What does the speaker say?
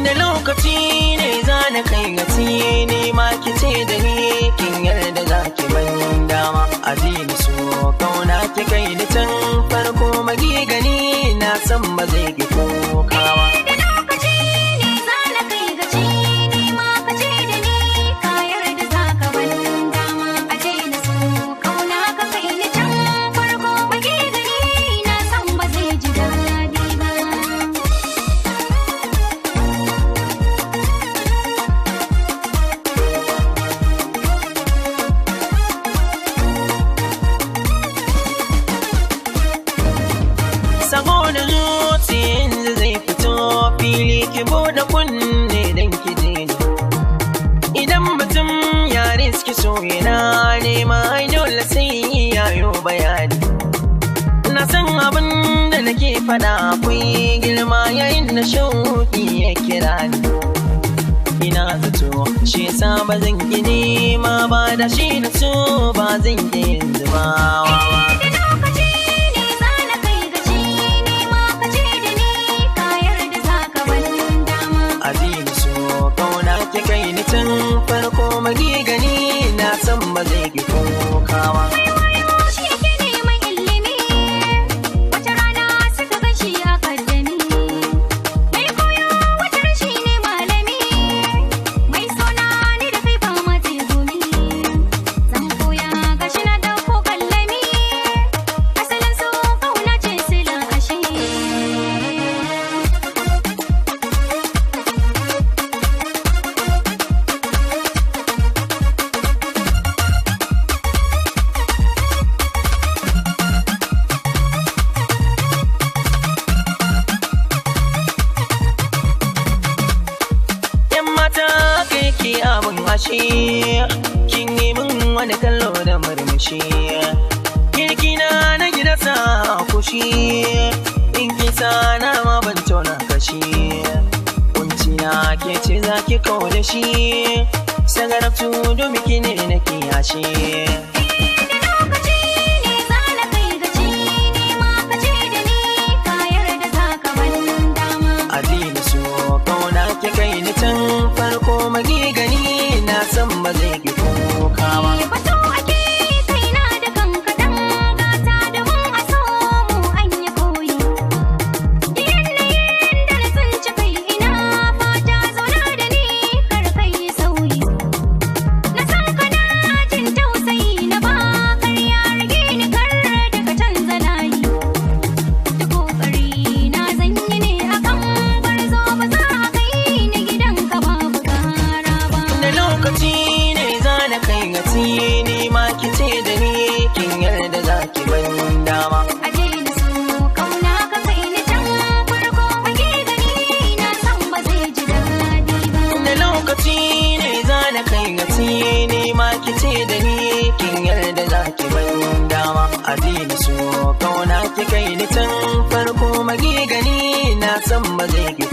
da lokaci ne za na kai gaci ni ma ki ce da ni kin yarda za ki ban dama azimi so kauna ki kai ni can farko magi gani na san ba zai ki kokawa saboda zuciyin da zai fito fili ki bude kunne dan ki je ni idan mutum ya riski so yana nema dole sai yayo bayani na san abin da nake fada akwai girma yayin da shauki ya kira ni ina zato shi yasa ba zan ki nema ba da shi na so ba zan ki zubawa azimi so kauna ki kai ni tun farko magi gani na san ba zai ki kokawa abin ashe kin yi min wani kallo da murmushi kirkina na gida sa kushi in kisa na ma ban tona kashi kunciya ke ce za ki kawo da shi sagarabtu domin ki ne nake yashe farko magi gani na san ba zai ki kokawa bato ake kaina da kanka dan gata da mun aso mu an yi koyi yanayin da na tsinci kai ina fata zauna da ni kar kai sauyi na san kana jin tausayi na ba karya rage ni kar da ka canza layi da kokari na zanyi ne akan barzo ba za a kai ni gidanka babu lokaci ne za na kai gaci ni ma ki ce da ni kin yarda za ki ban dama aje ni so kauna ka kai ni can farko mage gani na san ba zai ji daɗi ba da lokaci ne za na kai gaci ni ma ki ce da ni kin yarda za ki ban dama aje ni so kauna ki kai ni can farko mage gani na san ba zai ki